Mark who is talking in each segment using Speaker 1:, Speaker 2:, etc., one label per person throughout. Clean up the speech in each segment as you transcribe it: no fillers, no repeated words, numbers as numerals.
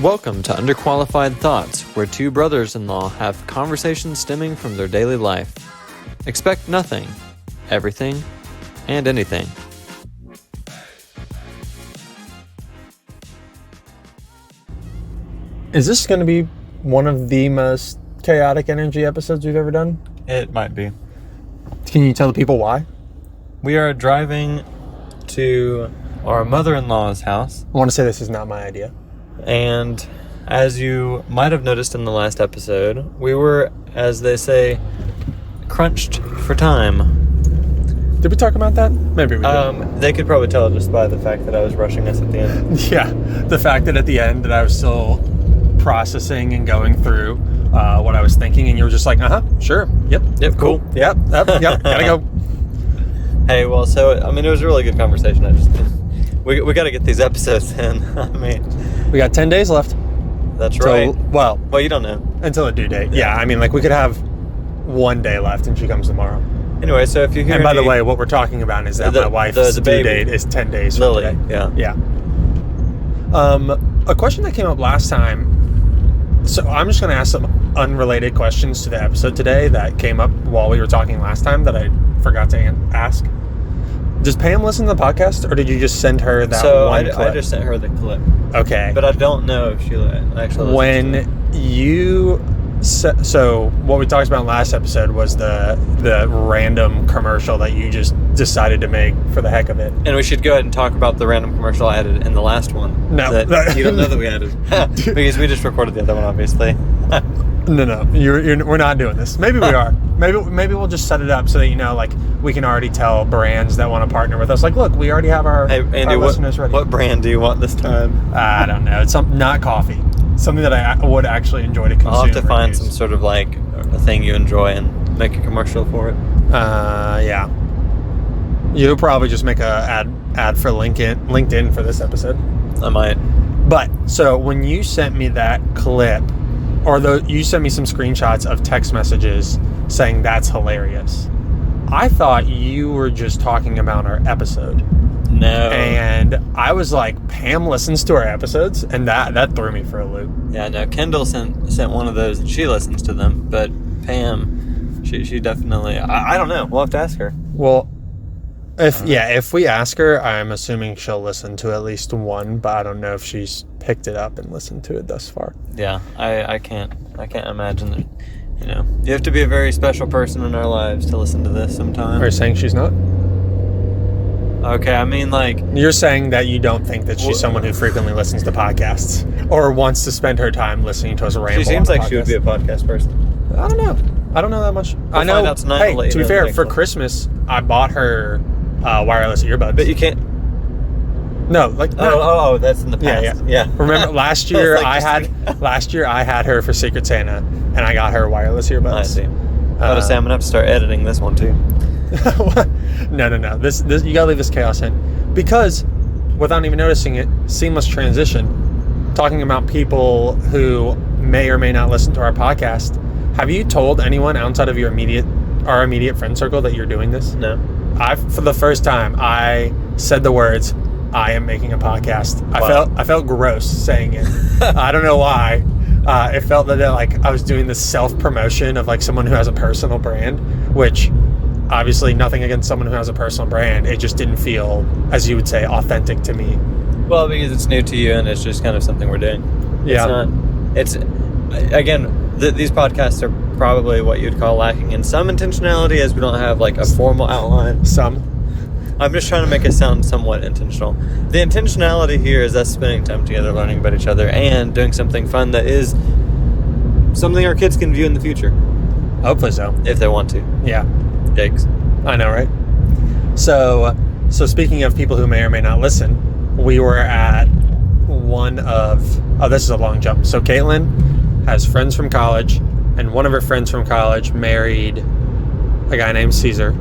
Speaker 1: Welcome to Underqualified Thoughts, where two brothers-in-law have conversations stemming from their daily life. Expect nothing, everything, and anything.
Speaker 2: Is this going to be one of the most chaotic energy episodes we've ever done?
Speaker 1: It might be.
Speaker 2: Can you tell the people why?
Speaker 1: We are driving to our mother-in-law's house,
Speaker 2: I want to say this is not my idea.
Speaker 1: and as you might have noticed in the last episode, we were, as they say, crunched for time.
Speaker 2: Did we talk about that? Maybe we did.
Speaker 1: They could probably tell just by the fact that I was rushing us at the end.
Speaker 2: Yeah, the fact that at the end that I was still processing and going through what I was thinking, and you were just like, sure, yep,
Speaker 1: Cool.
Speaker 2: yep, gotta go.
Speaker 1: Hey, well, so, it was a really good conversation. We got to get these episodes in.
Speaker 2: We got 10 days left.
Speaker 1: That's right.
Speaker 2: Well,
Speaker 1: You don't know.
Speaker 2: until the due date. Yeah, we could have 1 day left and she comes tomorrow.
Speaker 1: Anyway, so if you hear
Speaker 2: And by the way, what we're talking about is that my wife's due date is 10 days from
Speaker 1: Lily,
Speaker 2: today.
Speaker 1: yeah.
Speaker 2: A question that came up last time. So I'm just going to ask some unrelated questions to the episode today that came up while we were talking last time that I forgot to ask. Does Pam listen to the podcast, or did you just send her that one clip?
Speaker 1: I just sent her the clip.
Speaker 2: Okay.
Speaker 1: But I don't know if she actually listens to it.
Speaker 2: When you... So what we talked about last episode was the random commercial that you just decided to make for the heck of it.
Speaker 1: And we should go ahead and talk about the random commercial I added in the last one.
Speaker 2: No.
Speaker 1: That you don't know that we added. Because we just recorded the other one, obviously.
Speaker 2: No. We're not doing this. Maybe we are. Maybe we'll just set it up so that, we can already tell brands that want to partner with us. Like, look, we already have our,
Speaker 1: hey, Andy,
Speaker 2: our listeners ready.
Speaker 1: What brand do you want this time?
Speaker 2: I don't know. It's not coffee. Something that I would actually enjoy to consume.
Speaker 1: I'll have to find some sort of a thing you enjoy and make a commercial for it.
Speaker 2: Yeah. You'll probably just make a ad for LinkedIn for this episode.
Speaker 1: I might.
Speaker 2: But so when you sent me that clip, you sent me some screenshots of text messages saying that's hilarious. I thought you were just talking about our episode.
Speaker 1: No.
Speaker 2: And I was like, Pam listens to our episodes, and that threw me for a loop.
Speaker 1: Yeah, no, Kendall sent one of those and she listens to them, but Pam, she definitely, I don't know. We'll have to ask her.
Speaker 2: Well, if we ask her, I'm assuming she'll listen to at least one, but I don't know if she's picked it up and listened to it thus far.
Speaker 1: Yeah, I can't imagine that. You have to be a very special person in our lives to listen to this sometime.
Speaker 2: Are you saying she's not?
Speaker 1: Okay,
Speaker 2: You're saying that you don't think that she's someone who frequently listens to podcasts or wants to spend her time listening to us ramble.
Speaker 1: She seems like she would be a podcast person.
Speaker 2: I don't know that much.
Speaker 1: We'll find out tonight.
Speaker 2: Hey, to be fair, for Christmas, I bought her wireless earbuds.
Speaker 1: But you can't.
Speaker 2: No,
Speaker 1: Oh, that's in the past. Yeah.
Speaker 2: Remember last year I had her for Secret Santa, and I got her wireless earbuds.
Speaker 1: I see. I would say I'm gonna have to start editing this one too.
Speaker 2: No. This you gotta leave this chaos in, because without even noticing it, seamless transition. Talking about people who may or may not listen to our podcast. Have you told anyone outside of our immediate friend circle that you're doing this?
Speaker 1: No.
Speaker 2: For the first time, I said the words, "I am making a podcast."
Speaker 1: Wow.
Speaker 2: I felt gross saying it. I don't know why. It felt that I was doing this self-promotion of someone who has a personal brand, which obviously nothing against someone who has a personal brand. It just didn't feel, as you would say, authentic to me.
Speaker 1: Well, because it's new to you and it's just kind of something we're doing.
Speaker 2: Yeah.
Speaker 1: These podcasts are probably what you'd call lacking in some intentionality, as we don't have a formal outline. I'm just trying to make it sound somewhat intentional. The intentionality here is us spending time together, learning about each other, and doing something fun that is something our kids can view in the future.
Speaker 2: Hopefully so.
Speaker 1: If they want to.
Speaker 2: Yeah.
Speaker 1: Yikes.
Speaker 2: I know, right? So speaking of people who may or may not listen, we were at this is a long jump. So Caitlin has friends from college, and one of her friends from college married a guy named Cesar,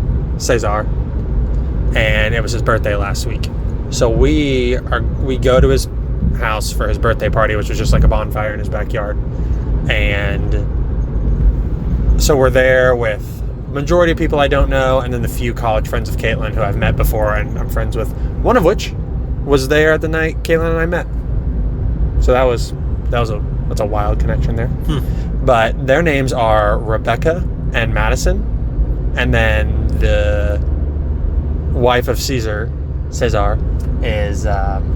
Speaker 2: and it was his birthday last week. So we go to his house for his birthday party, which was just a bonfire in his backyard. And so we're there with majority of people I don't know, and then the few college friends of Caitlin who I've met before and I'm friends with, one of which was there at the night Caitlin and I met. So that was That's a wild connection there. But their names are Rebecca and Madison, and then the wife of Cesar is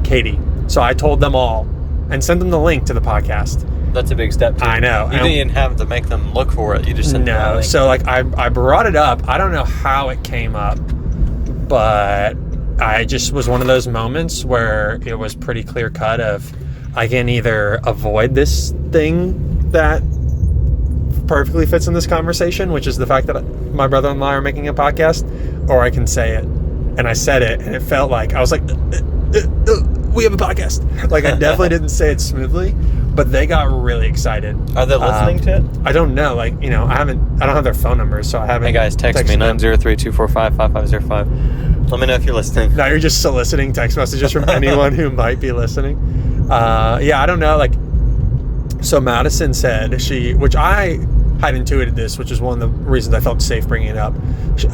Speaker 2: Katie. So I told them all and sent them the link to the podcast.
Speaker 1: That's a big step. Too.
Speaker 2: I know.
Speaker 1: You didn't even have to make them look for it. You just sent them the link.
Speaker 2: So like I brought it up. I don't know how it came up, but I just was one of those moments where it was pretty clear cut of I can either avoid this thing that perfectly fits in this conversation, which is the fact that my brother-in-law are making a podcast, or I can say it. And I said it, and it felt like I was like, we have a podcast. Like I definitely didn't say it smoothly, but they got really excited.
Speaker 1: Are they listening to it?
Speaker 2: I don't know. Like, I don't have their phone numbers, so I haven't.
Speaker 1: Hey guys, text me 903-245-5505. Let me know if you're listening.
Speaker 2: Now you're just soliciting text messages from anyone who might be listening. I don't know. Like, so Madison said which I had intuited this, which is one of the reasons I felt safe bringing it up.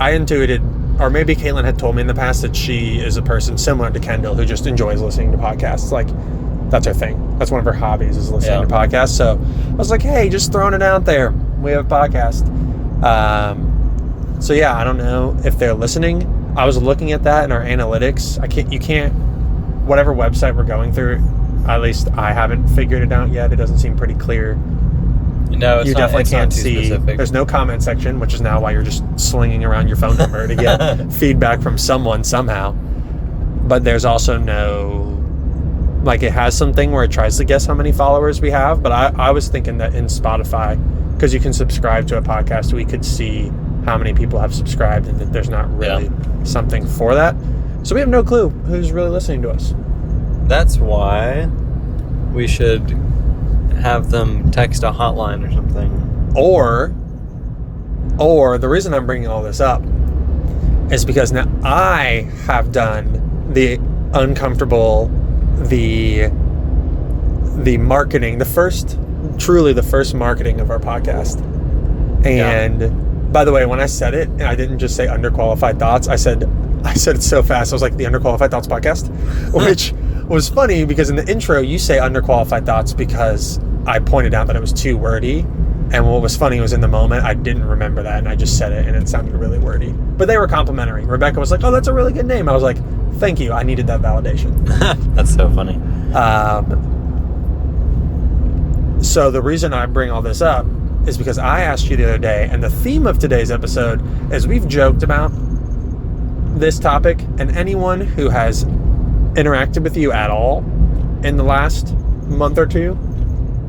Speaker 2: I intuited, or maybe Caitlin had told me in the past, that she is a person similar to Kendall who just enjoys listening to podcasts. Like, that's her thing. That's one of her hobbies, is listening to podcasts. So I was like, hey, just throwing it out there. We have a podcast. I don't know if they're listening. I was looking at that in our analytics. You can't, whatever website we're going through, at least I haven't figured it out yet. It doesn't seem pretty clear.
Speaker 1: No,
Speaker 2: you definitely can't see. Specific. There's no comment section, which is now why you're just slinging around your phone number to get feedback from someone somehow. But there's also no, like, it has something where it tries to guess how many followers we have. But I was thinking that in Spotify, because you can subscribe to a podcast, we could see how many people have subscribed, and that there's not really something for that. So we have no clue who's really listening to us.
Speaker 1: That's why we should have them text a hotline or something. Or the reason I'm bringing all this up is because now I have done the uncomfortable, the marketing, the first marketing of our podcast. And by the way, when I said it, I didn't just say Underqualified Thoughts. I said it so fast. I was like, the Underqualified Thoughts podcast, which was funny because in the intro you say Underqualified Thoughts because I pointed out that it was too wordy. And what was funny was in the moment I didn't remember that, and I just said it, and it sounded really wordy. But they were complimentary. Rebecca was like, "Oh, that's a really good name." I was like, "Thank you. I needed that validation." That's so funny.
Speaker 2: So the reason I bring all this up is because I asked you the other day, and the theme of today's episode is we've joked about this topic, and anyone who has interacted with you at all in the last month or two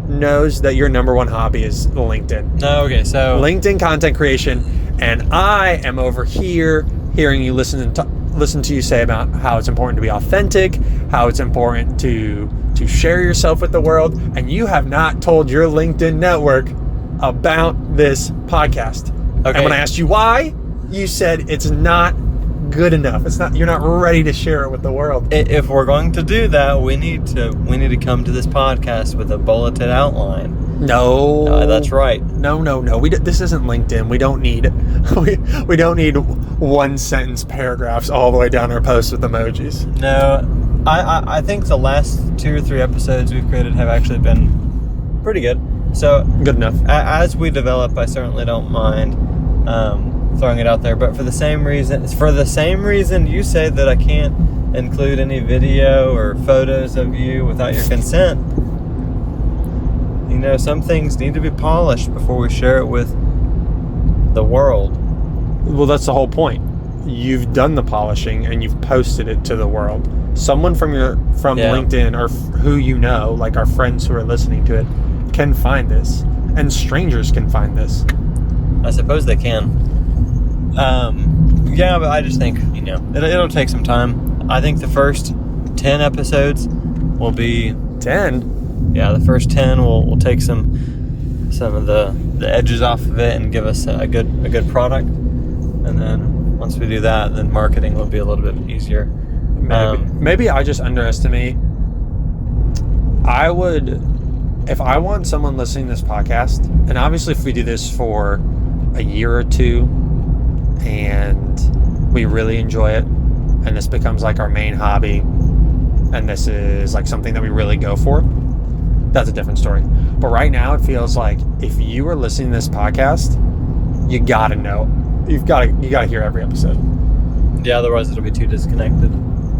Speaker 2: knows that your number one hobby is LinkedIn.
Speaker 1: Okay, so
Speaker 2: LinkedIn content creation, and I am over here hearing you listen to you say about how it's important to be authentic, how it's important to share yourself with the world, and you have not told your LinkedIn network about this podcast. Okay. And when I asked you why, you said it's not good enough. You're not ready to share it with the world.
Speaker 1: If we're going to do that, we need to come to this podcast with a bulleted outline.
Speaker 2: No,
Speaker 1: that's right.
Speaker 2: No. This isn't LinkedIn. We don't need we don't need one sentence paragraphs all the way down our post with emojis.
Speaker 1: No, I think the last 2 or 3 episodes we've created have actually been pretty good. So
Speaker 2: good enough.
Speaker 1: As we develop, I certainly don't mind throwing it out there. But for the same reason you say that I can't include any video or photos of you without your consent. Some things need to be polished before we share it with the world.
Speaker 2: Well, that's the whole point. You've done the polishing and you've posted it to the world. Someone from LinkedIn or who you know, like our friends who are listening to it, can find this, and strangers can find this.
Speaker 1: I suppose they can. But I just think it'll take some time. I think the first 10 episodes will be
Speaker 2: 10.
Speaker 1: Yeah, the first 10 will take some of the edges off of it and give us a good product. And then once we do that, then marketing will be a little bit easier.
Speaker 2: Maybe I just underestimate. If I want someone listening to this podcast, and obviously if we do this for a year or two and we really enjoy it and this becomes like our main hobby and this is like something that we really go for, that's a different story. But right now, it feels like if you are listening to this podcast, you gotta know. You gotta hear every episode.
Speaker 1: Yeah, otherwise it'll be too disconnected.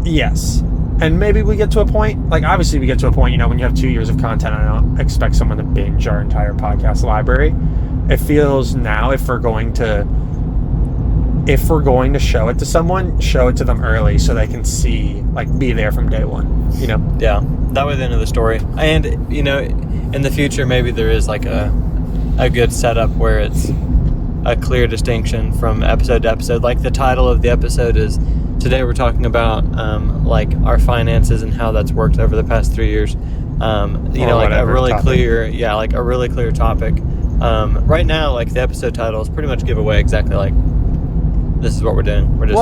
Speaker 2: Yes. And maybe we get to a point, like obviously we get to a point, when you have 2 years of content, I don't expect someone to binge our entire podcast library. It feels now if we're going to show it to someone, show it to them early so they can see, like, be there from day one,
Speaker 1: Yeah, that was the end of the story. And, in the future, maybe there is like a good setup where it's a clear distinction from episode to episode. Like the title of the episode is, today we're talking about, like our finances and how that's worked over the past 3 years. Like a really clear topic. Right now, like the episode titles pretty much give away exactly like, this is what we're doing. We're just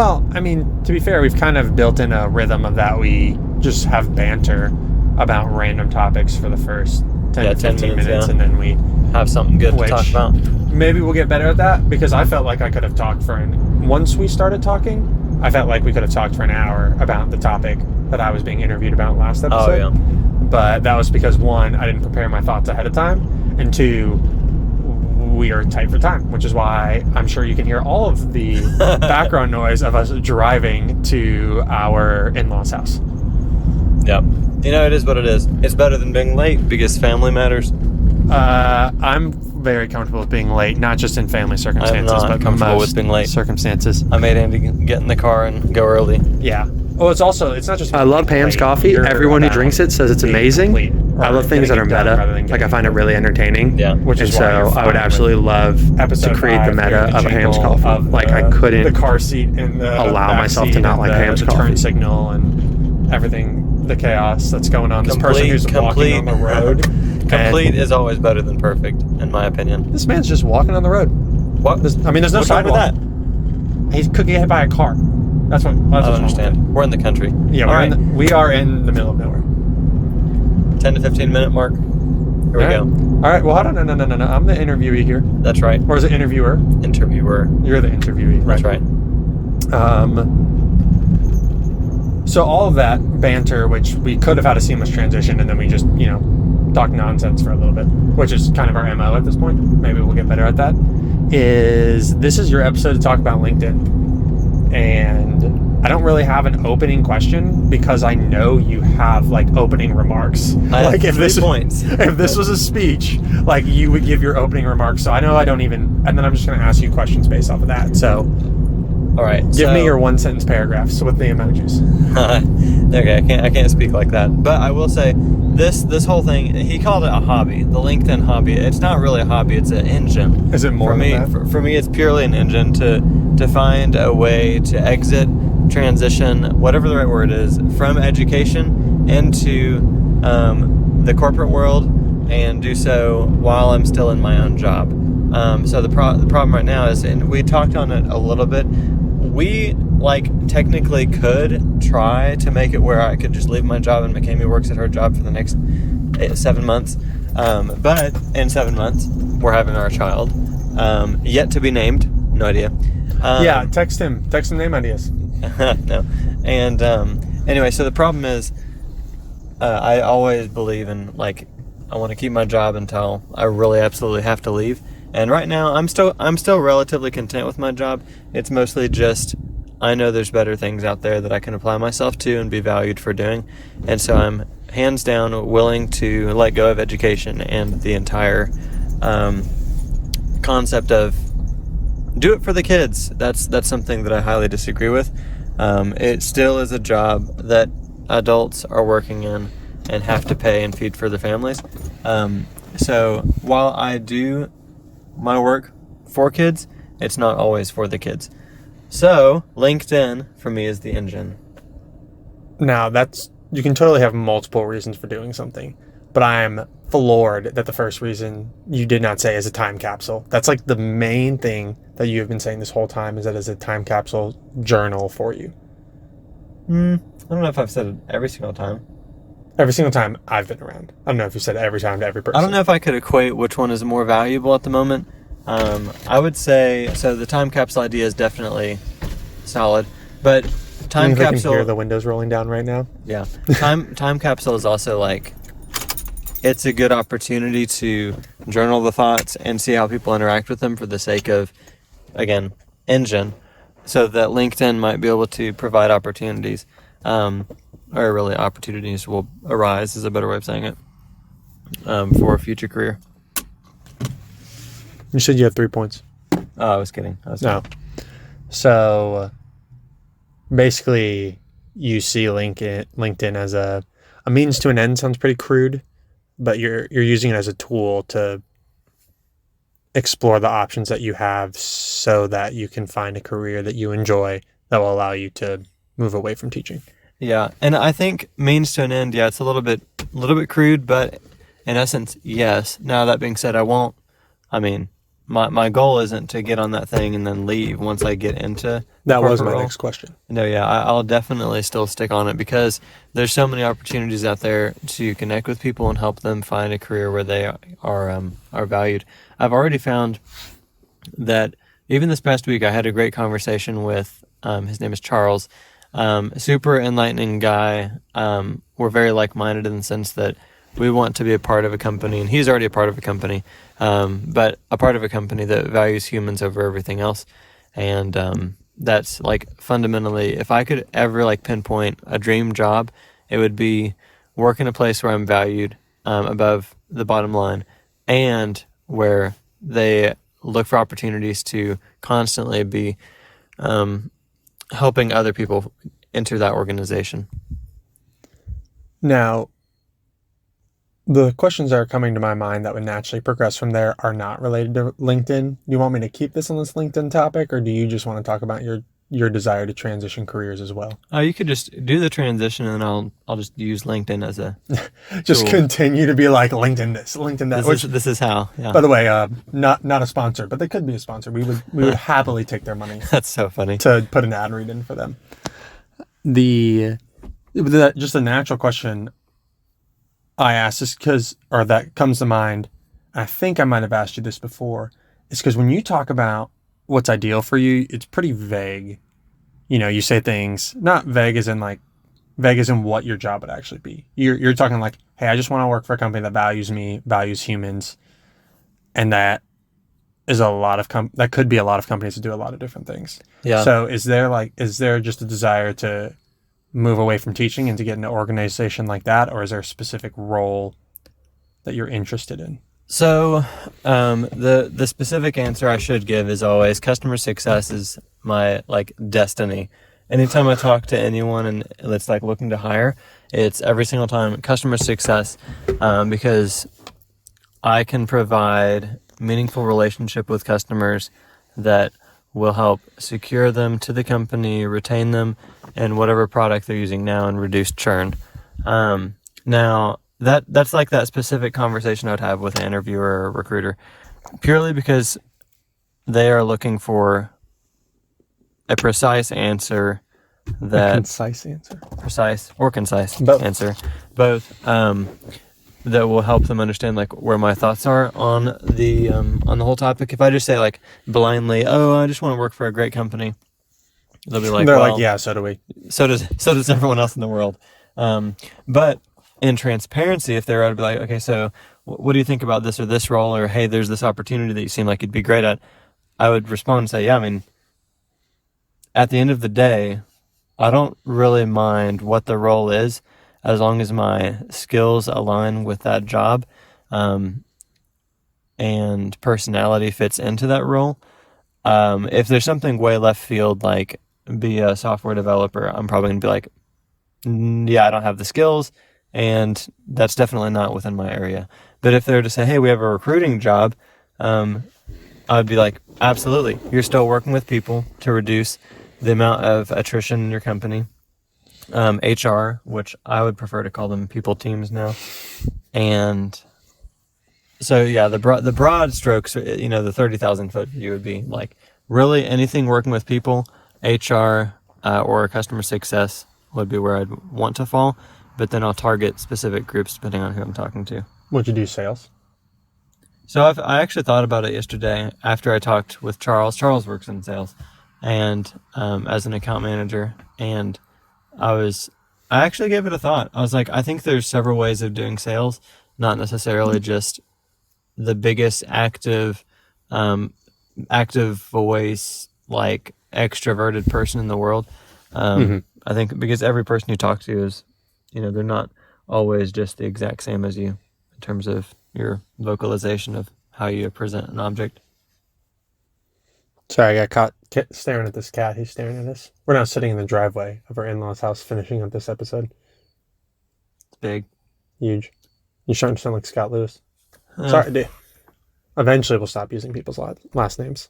Speaker 2: to be fair, we've kind of built in a rhythm of that. We just have banter about random topics for the first 10 to 15 minutes, and then we
Speaker 1: have something good to talk about.
Speaker 2: Maybe we'll get better at that, because I felt like I could have talked once we started talking, I felt like we could have talked for an hour about the topic that I was being interviewed about last episode.
Speaker 1: Oh, yeah.
Speaker 2: But that was because, one, I didn't prepare my thoughts ahead of time, and two, we are tight for time, which is why I'm sure you can hear all of the background noise of us driving to our in-laws' house.
Speaker 1: Yep. It is what it is. It's better than being late because family matters.
Speaker 2: I'm very comfortable with being late, not just in family circumstances, but
Speaker 1: comfortable with being late
Speaker 2: circumstances.
Speaker 1: I made Andy get in the car and go early.
Speaker 2: Yeah. Oh, it's not just.
Speaker 3: I love Pam's coffee. Everyone who drinks it says it's amazing. I love things that are meta. Like, I find it really entertaining.
Speaker 1: Yeah.
Speaker 2: And so I would absolutely love to create the meta of Pam's coffee. Like, I couldn't
Speaker 3: the car seat and
Speaker 2: allow myself to not like Pam's coffee.
Speaker 3: Turn signal and everything, the chaos that's going on. This person who's walking on the road.
Speaker 1: Complete is always better than perfect, in my opinion.
Speaker 2: This man's just walking on the road.
Speaker 1: What?
Speaker 2: There's no sidewalk. He could get hit by a car. That's what
Speaker 1: I don't understand. We're in the country.
Speaker 2: Yeah, we are in the middle of nowhere.
Speaker 1: 10 to 15 minute mark. Here we go.
Speaker 2: All right. Well, hold on. No. I'm the interviewee here.
Speaker 1: That's right.
Speaker 2: Or is it interviewer?
Speaker 1: Interviewer.
Speaker 2: You're the interviewee.
Speaker 1: That's right.
Speaker 2: So all of that banter, which we could have had a seamless transition, and then we just, talk nonsense for a little bit, which is kind of our MO at this point. Maybe we'll get better at that. This is your episode to talk about LinkedIn. And I don't really have an opening question because I know you have like opening remarks.
Speaker 1: If this
Speaker 2: was a speech, like you would give your opening remarks. So I know I don't even, and then I'm just going to ask you questions based off of that. So,
Speaker 1: all right,
Speaker 2: give me your one sentence paragraphs with the emojis.
Speaker 1: Okay, I can't speak like that, but I will say this whole thing. He called it a hobby, the LinkedIn hobby. It's not really a hobby; it's an engine.
Speaker 2: Is it more
Speaker 1: for me?
Speaker 2: Than that?
Speaker 1: For me, it's purely an engine to find a way to exit, transition, whatever the right word is, from education into the corporate world, and do so while I'm still in my own job. So the problem right now is, and we talked on it a little bit, we technically could try to make it where I could just leave my job and McKamey works at her job for the next 7 months. But in 7 months, we're having our child, yet to be named. No idea.
Speaker 2: Yeah, text him name ideas.
Speaker 1: No. And anyway, so the problem is, I always believe in I want to keep my job until I really absolutely have to leave. And right now, I'm still relatively content with my job. It's mostly just I know there's better things out there that I can apply myself to and be valued for doing. And so I'm hands down willing to let go of education and the entire concept of do it for the kids. That's something that I highly disagree with. It still is a job that adults are working in and have to pay and feed for their families. So while I do my work for kids, it's not always for the kids. So LinkedIn for me is the engine.
Speaker 2: Now you can totally have multiple reasons for doing something, but I'm floored that the first reason you did not say is a time capsule. That's like the main thing that you have been saying this whole time, is that it's a time capsule journal for you.
Speaker 1: I don't know if I've said it every single time.
Speaker 2: Every single time I've been around. I don't know if you said it every time to every person.
Speaker 1: I don't know if I could equate which one is more valuable at the moment. I would say, so the time capsule idea is definitely solid, but time capsule...
Speaker 2: I can hear the windows rolling down right now.
Speaker 1: Yeah. Time capsule is also it's a good opportunity to journal the thoughts and see how people interact with them for the sake of, again, engine, so that LinkedIn might be able to provide opportunities, or really opportunities will arise is a better way of saying it, for a future career.
Speaker 2: You said you had 3 points.
Speaker 1: Oh, I was kidding.
Speaker 2: No. So basically, you see LinkedIn as a means to an end. Sounds pretty crude, but you're using it as a tool to explore the options that you have so that you can find a career that you enjoy that will allow you to move away from teaching.
Speaker 1: Yeah, and I think means to an end, yeah, it's a little bit crude, but in essence, yes. Now, that being said, my goal isn't to get on that thing and then leave once I get into
Speaker 2: that was
Speaker 1: corporate
Speaker 2: my
Speaker 1: role.
Speaker 2: next question.
Speaker 1: No, yeah, I'll definitely still stick on it because there's so many opportunities out there to connect with people and help them find a career where they are valued. I've already found that even this past week I had a great conversation with his name is Charles, super enlightening guy. We're very like-minded in the sense that we want to be a part of a company, and he's already a part of a company, but a part of a company that values humans over everything else. And that's like fundamentally, if I could ever like pinpoint a dream job, it would be work in a place where I'm valued above the bottom line, and where they look for opportunities to constantly be helping other people enter that organization.
Speaker 2: Now, the questions that are coming to my mind that would naturally progress from there are not related to LinkedIn. Do you want me to keep this on this LinkedIn topic, or do you just want to talk about your desire to transition careers as well?
Speaker 1: You could just do the transition, and I'll just use LinkedIn as a
Speaker 2: just
Speaker 1: tool.
Speaker 2: Continue to be like LinkedIn this, LinkedIn that.
Speaker 1: This is how. Yeah.
Speaker 2: By the way, not a sponsor, but they could be a sponsor. We would happily take their money.
Speaker 1: That's so funny
Speaker 2: to put an ad read in for them. Just a natural question I asked is that comes to mind. I think I might have asked you this before. It's because when you talk about what's ideal for you, it's pretty vague. You know, you say things not vague as in what your job would actually be. You're talking like, hey, I just want to work for a company that values me, values humans, and that is that could be a lot of companies that do a lot of different things.
Speaker 1: Yeah.
Speaker 2: So is there just a desire to move away from teaching and to get into an organization like that, or is there a specific role that you're interested in?
Speaker 1: So the specific answer I should give is always customer success is my destiny. Anytime I talk to anyone and it's looking to hire, it's every single time customer success, because I can provide meaningful relationship with customers that will help secure them to the company, retain them, and whatever product they're using now, and reduce churn. Now, that's that specific conversation I would have with an interviewer or a recruiter, purely because they are looking for a precise answer
Speaker 2: Concise
Speaker 1: answer, both, that will help them understand where my thoughts are on the whole topic. If I just say blindly, oh, I just want to work for a great company, they'll be like, well,
Speaker 2: yeah, so do we.
Speaker 1: So does everyone else in the world. But in transparency, if they're to be like, okay, so what do you think about this or this role, or hey, there's this opportunity that you seem like you'd be great at, I would respond and say, yeah, at the end of the day, I don't really mind what the role is, as long as my skills align with that job, and personality fits into that role. If there's something way left field, like be a software developer, I'm probably going to be like, yeah, I don't have the skills, and that's definitely not within my area. But if they're to say, hey, we have a recruiting job, I would be like, absolutely. You're still working with people to reduce the amount of attrition in your company. HR, which I would prefer to call them people teams now. And so, yeah, the broad strokes, the 30,000 foot view would be really anything working with people, HR, or customer success would be where I'd want to fall. But then I'll target specific groups depending on who I'm talking to.
Speaker 2: Would you do sales?
Speaker 1: So I actually thought about it yesterday after I talked with Charles. Charles works in sales and as an account manager, and I actually gave it a thought. I was like, I think there's several ways of doing sales, not necessarily just the biggest active voice, like extroverted person in the world. I think because every person you talk to is, they're not always just the exact same as you in terms of your vocalization of how you present an object.
Speaker 2: Sorry, I got caught staring at this cat. He's staring at us. We're now sitting in the driveway of our in-laws' house finishing up this episode.
Speaker 1: It's big.
Speaker 2: Huge. You're starting to sound like Scott Lewis. Sorry, dude. Eventually we'll stop using people's last names.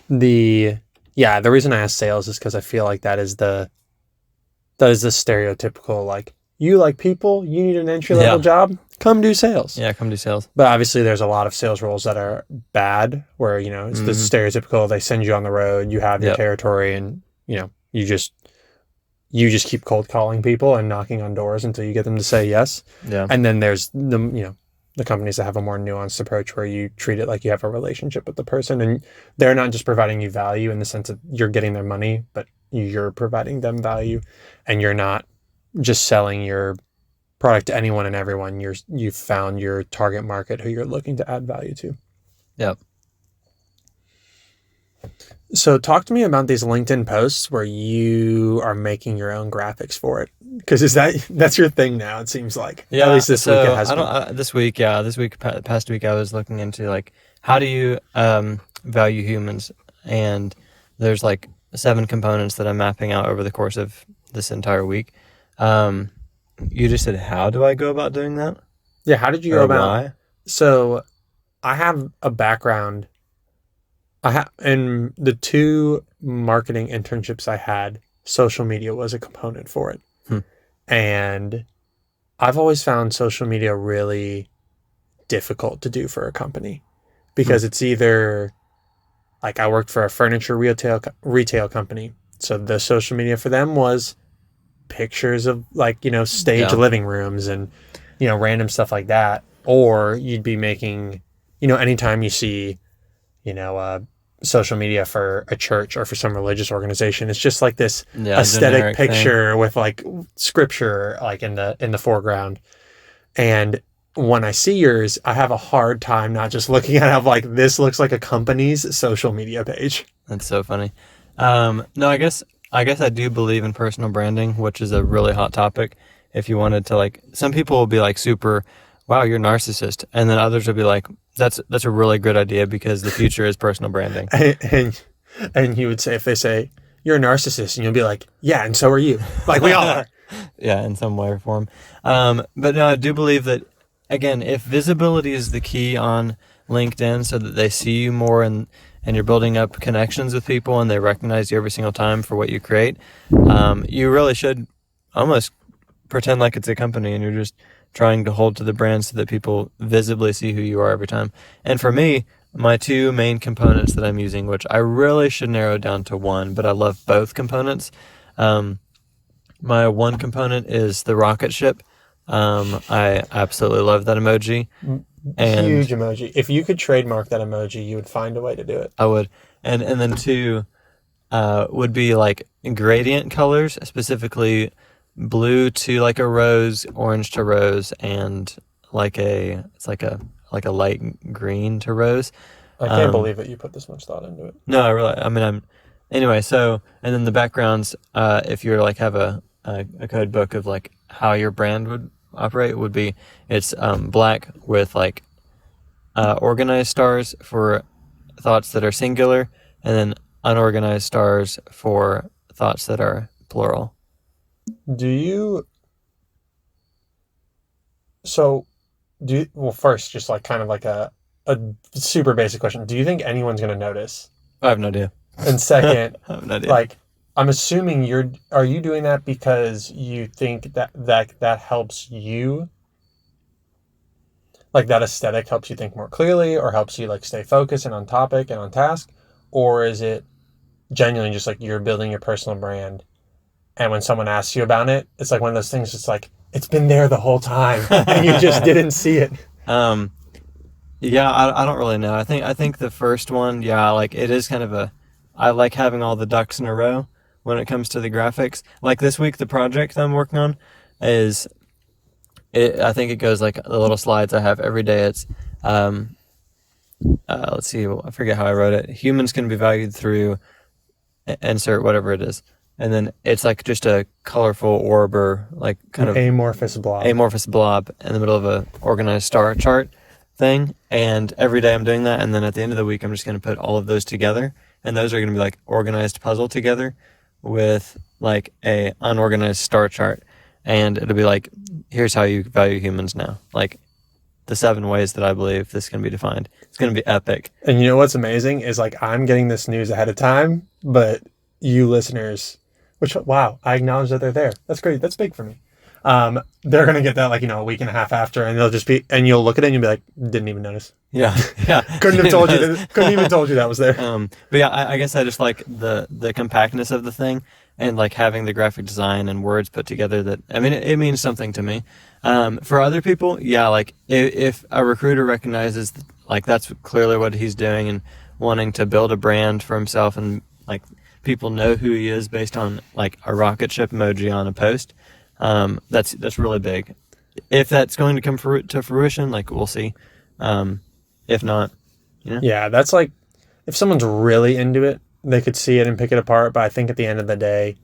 Speaker 2: The reason I ask sales is because I feel like that is the stereotypical, like, you like people, you need an entry-level job, come do sales. Yeah, come do sales. But obviously there's a lot of sales roles that are bad, where, it's the stereotypical, they send you on the road, you have your territory, and, you just keep cold calling people and knocking on doors until you get them to say yes. Yeah. And then there's the companies that have a more nuanced approach where you treat it like you have a relationship with the person, and they're not just providing you value in the sense that you're getting their money, but you're providing them value, and you're not just selling your product to anyone and everyone. You've found your target market who you're looking to add value to. Yep. So talk to me about these LinkedIn posts where you are making your own graphics for it. Because that's your thing now, it seems like. Yeah. At least this week it has been. Past week I was looking into, like, how do you value humans? And there's like 7 components that I'm mapping out over the course of this entire week. You just said, how do I go about doing that? Yeah, how did you go about? Why? So I have a background. In the 2 marketing internships I had, social media was a component for it. And I've always found social media really difficult to do for a company, because it's either, like, I worked for a furniture retail company. So the social media for them was pictures of, like, stage living rooms and, random stuff like that. Or you'd be making, anytime you see, social media for a church or for some religious organization, it's just like this aesthetic picture thing with, like, scripture, like, in the foreground. And when I see yours, I have a hard time not just looking at it, like, this looks like a company's social media page. That's so funny. No, I guess I do believe in personal branding, which is a really hot topic. If you wanted to, like, some people will be like, super, wow, you're a narcissist. And then others will be like, that's a really good idea, because the future is personal branding. And you would say, if they say you're a narcissist, and you'll be like, yeah, and so are you. Like, we all are. Yeah, in some way or form. But no, I do believe that, again, if visibility is the key on LinkedIn, so that they see you more and you're building up connections with people and they recognize you every single time for what you create, you really should almost pretend like it's a company and you're just trying to hold to the brand so that people visibly see who you are every time. And for me, my 2 main components that I'm using, which I really should narrow down to 1, but I love both components. My 1 component is the rocket ship. I absolutely love that emoji. And huge emoji. If you could trademark that emoji, you would find a way to do it. I would. And then 2 would be, like, gradient colors, specifically blue to, like, a rose, orange to rose, and like a light green to rose. I can't believe that you put this much thought into it. No, anyway, so, and then the backgrounds, if you're, like, have a code book of, like, how your brand would operate, would be, it's black with, like, organized stars for thoughts that are singular, and then unorganized stars for thoughts that are plural. Well, first, just, like, kind of like a super basic question. Do you think anyone's going to notice? I have no idea. And second, I have no idea. Like, I'm assuming are you doing that because you think that helps you? Like, that aesthetic helps you think more clearly, or helps you, like, stay focused and on topic and on task? Or is it genuinely just, like, you're building your personal brand, and when someone asks you about it, it's like one of those things, it's like, it's been there the whole time and you just didn't see it? Yeah, I don't really know. I think the first one, like, it is kind of I like having all the ducks in a row when it comes to the graphics. Like, this week, the project I'm working on is
Speaker 1: I think it goes like the little slides I have every day. It's let's see, I forget how I wrote it. Humans can be valued through insert whatever it is, and then it's like just a colorful orb or like kind of
Speaker 2: amorphous blob
Speaker 1: in the middle of a organized star chart thing. And every day I'm doing that, and then at the end of the week I'm just going to put all of those together, and those are going to be like organized puzzle together with like a unorganized star chart, and it'll be like, here's how you value humans now, like the 7 ways that I believe this can be defined. It's going to be epic.
Speaker 2: And you know what's amazing is like I'm getting this news ahead of time, but you listeners, wow, I acknowledge that they're there. That's great. That's big for me. They're going to get that like, a week and a half after, and they'll just be, and you'll look at it and you'll be like, didn't even notice.
Speaker 1: Yeah.
Speaker 2: Couldn't even told you that was there.
Speaker 1: But yeah, I guess I just like the compactness of the thing, and like having the graphic design and words put together that, I mean, it means something to me. For other people, yeah, like if a recruiter recognizes like that's clearly what he's doing and wanting to build a brand for himself, and like people know who he is based on like a rocket ship emoji on a post, that's really big. If that's going to come to fruition, like we'll see. If not,
Speaker 2: Yeah, that's like, if someone's really into it, they could see it and pick it apart. But I think at the end of the day,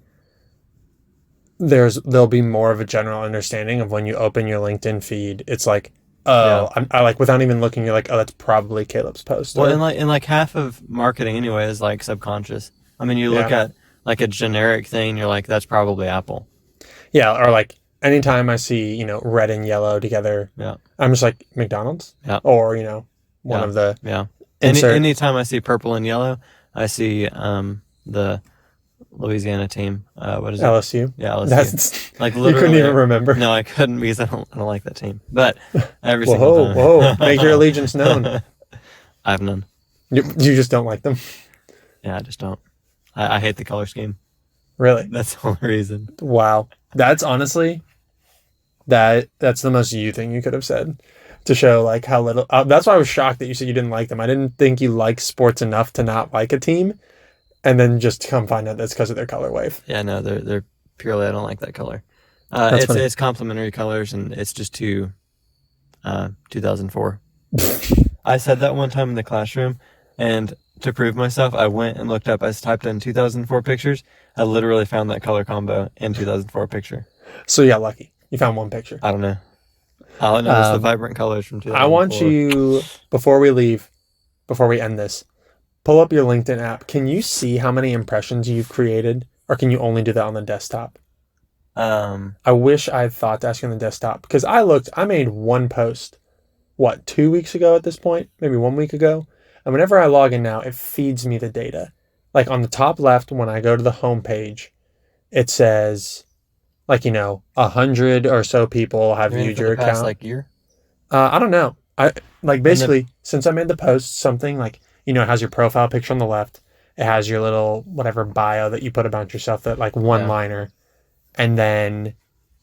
Speaker 2: there'll be more of a general understanding of when you open your LinkedIn feed. It's like, I like, without even looking, you're like, oh, that's probably Caleb's post.
Speaker 1: Well, and like half of marketing anyway is like subconscious. I mean, you look at like a generic thing, you're like, that's probably Apple.
Speaker 2: Yeah, or like anytime I see, red and yellow together, I'm just like, McDonald's?
Speaker 1: Yeah.
Speaker 2: Or, one of the...
Speaker 1: Yeah. Anytime I see purple and yellow, I see the Louisiana team. What is it?
Speaker 2: LSU?
Speaker 1: Yeah, LSU.
Speaker 2: That's,
Speaker 1: like literally,
Speaker 2: you couldn't even remember.
Speaker 1: No, I couldn't, because I don't like that team. But every single time.
Speaker 2: Whoa, make your allegiance known.
Speaker 1: I have none.
Speaker 2: You just don't like them?
Speaker 1: Yeah, I just don't. I hate the color scheme.
Speaker 2: Really?
Speaker 1: That's the only reason.
Speaker 2: Wow. That's honestly, that's the most you thing you could have said, to show like how little. That's why I was shocked that you said you didn't like them. I didn't think you liked sports enough to not like a team, and then just to come find out that's because of their color wave.
Speaker 1: Yeah, no, they're purely, I don't like that color. It's complementary colors, and it's just too 2004. I said that one time in the classroom, and to prove myself, I went and looked up. I typed in 2004 pictures. I literally found that color combo in 2004 picture.
Speaker 2: So you got lucky. You found one picture.
Speaker 1: I don't know. All I know is the vibrant colors from 2004.
Speaker 2: I want you, before we end this, pull up your LinkedIn app. Can you see how many impressions you've created, or can you only do that on the desktop? I wish I had thought to ask you on the desktop, because I made one post, 2 weeks ago at this point? Maybe 1 week ago? And whenever I log in now, it feeds me the data. Like on the top left, when I go to the home page, it says, 100 or so people have viewed your account.
Speaker 1: Past, year?
Speaker 2: I don't know. Basically, since I made the post, something like, it has your profile picture on the left. It has your little whatever bio that you put about yourself, that like one-liner. And then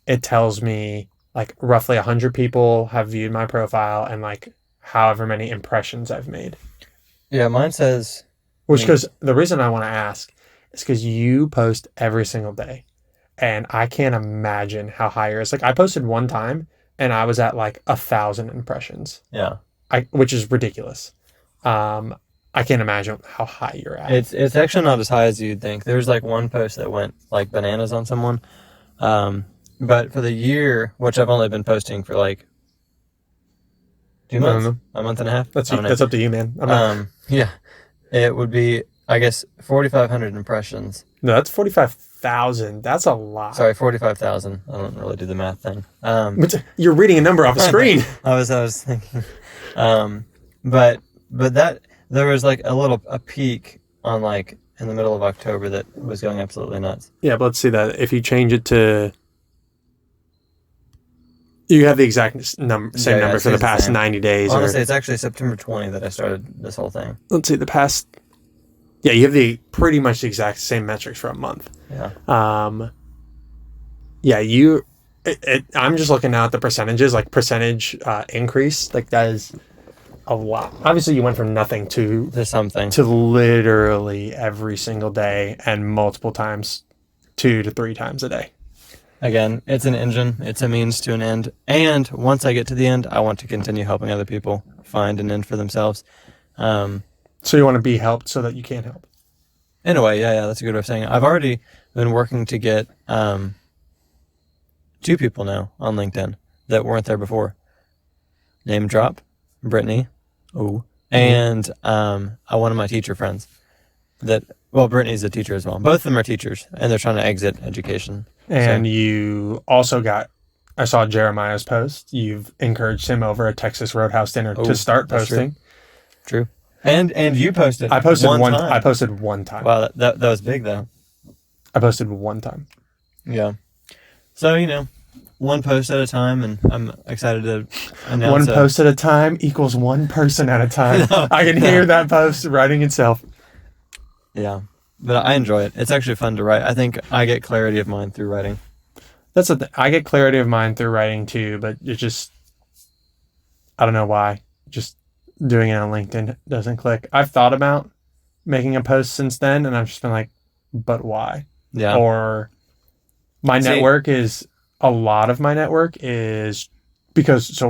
Speaker 2: it tells me like roughly 100 people have viewed my profile and like however many impressions I've made.
Speaker 1: Yeah, mine says...
Speaker 2: Because the reason I want to ask is because you post every single day. And I can't imagine how high yours is. Like I posted one time and I was at like 1,000 impressions.
Speaker 1: Yeah.
Speaker 2: Which is ridiculous. I can't imagine how high you're at.
Speaker 1: It's actually not as high as you'd think. There's like one post that went like bananas on someone. But for the year, which I've only been posting for like 2 months, a month and a half.
Speaker 2: That's up to you, man.
Speaker 1: Yeah, it would be, I guess, 4,500 impressions.
Speaker 2: No, that's 45,000. That's a lot.
Speaker 1: Sorry, 45,000. I don't really do the math thing.
Speaker 2: But you're reading a number off a screen.
Speaker 1: I was thinking. But that there was like a peak on like in the middle of October that was going absolutely nuts.
Speaker 2: Yeah, but let's see that. If you change it to, you have the exact same number for the past 90 days.
Speaker 1: Honestly, it's actually September 20 that I started this whole thing.
Speaker 2: Let's see, the past. Yeah, you have the pretty much the exact same metrics for a month.
Speaker 1: Yeah.
Speaker 2: I'm just looking now at the percentages, like percentage increase. Like that is a lot. Obviously, you went from nothing to
Speaker 1: something
Speaker 2: to literally every single day and multiple times, 2 to 3 times a day.
Speaker 1: again, it's an engine. It's a means to an end. And once I get to the end, I want to continue helping other people find an end for themselves.
Speaker 2: So you want to be helped so that you can help.
Speaker 1: In a way, yeah, that's a good way of saying it. I've already been working to get 2 people now on LinkedIn that weren't there before. Name drop, Brittany. Ooh. And one of my teacher friends. Brittany's a teacher as well. Both of them are teachers, and they're trying to exit education.
Speaker 2: And you also I saw Jeremiah's post. You've encouraged him over a Texas Roadhouse dinner to start posting.
Speaker 1: True. And you posted.
Speaker 2: I posted one
Speaker 1: time.
Speaker 2: I posted one time.
Speaker 1: Wow, that was big though.
Speaker 2: I posted one time.
Speaker 1: Yeah. So, one post at a time, and I'm excited to announce
Speaker 2: one post at a time equals one person at a time. I can hear that post writing itself.
Speaker 1: Yeah. But I enjoy it. It's actually fun to write. I think I get clarity of mind through writing.
Speaker 2: That's the thing. I get clarity of mind through writing too, but it's just, I don't know why. Just doing it on LinkedIn doesn't click. I've thought about making a post since then, and I've just been like, but why?
Speaker 1: Yeah.
Speaker 2: Or a lot of my network is because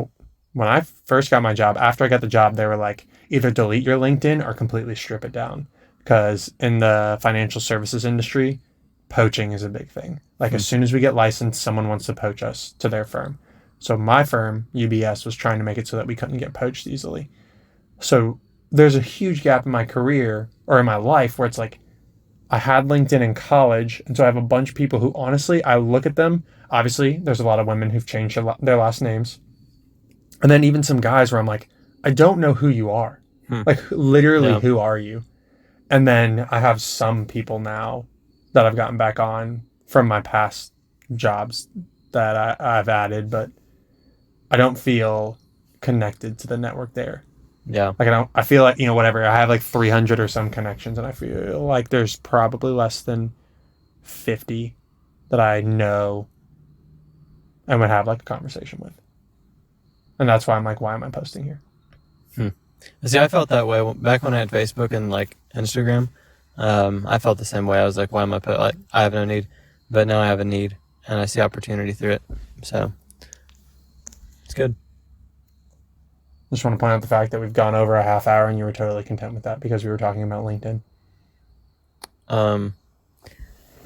Speaker 2: when I first got my job, after I got the job, they were like, either delete your LinkedIn or completely strip it down. Because in the financial services industry, poaching is a big thing. Like as soon as we get licensed, someone wants to poach us to their firm. So my firm, UBS, was trying to make it so that we couldn't get poached easily. So there's a huge gap in my career or in my life where it's like, I had LinkedIn in college. And so I have a bunch of people who honestly, I look at them. Obviously, there's a lot of women who've changed their last names. And then even some guys where I'm like, I don't know who you are. Like literally, who are you? And then I have some people now that I've gotten back on from my past jobs that I've added, but I don't feel connected to the network there.
Speaker 1: Yeah.
Speaker 2: Like I feel like, whatever. I have like 300 or some connections, and I feel like there's probably less than 50 that I know and would have like a conversation with. And that's why I'm like, why am I posting here?
Speaker 1: See, I felt that way back when I had Facebook and like Instagram. I felt the same way. I was like, why am I I have no need, but now I have a need and I see opportunity through it. So it's good.
Speaker 2: Just want to point out the fact that we've gone over a half hour and you were totally content with that because we were talking about LinkedIn.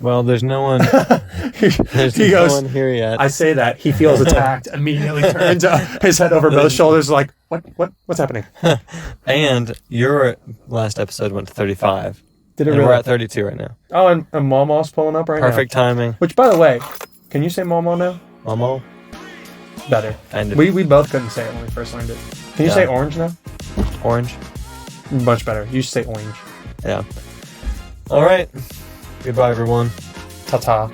Speaker 1: Well, there's no one. No one here yet.
Speaker 2: I say that he feels attacked. Immediately turns his head over both shoulders, like what's happening?
Speaker 1: And your last episode went to 35.
Speaker 2: Did it
Speaker 1: and
Speaker 2: really?
Speaker 1: We're at 32 right now.
Speaker 2: Oh, and Mawmaw's pulling up right now.
Speaker 1: Perfect timing.
Speaker 2: Which, by the way, can you say Mawmaw now?
Speaker 1: Mawmaw?
Speaker 2: Better.
Speaker 1: Ended.
Speaker 2: We both couldn't say it when we first learned it. Can you say orange now?
Speaker 1: Orange.
Speaker 2: Much better. You say orange.
Speaker 1: Yeah. All right. Goodbye, everyone.
Speaker 2: Ta-ta.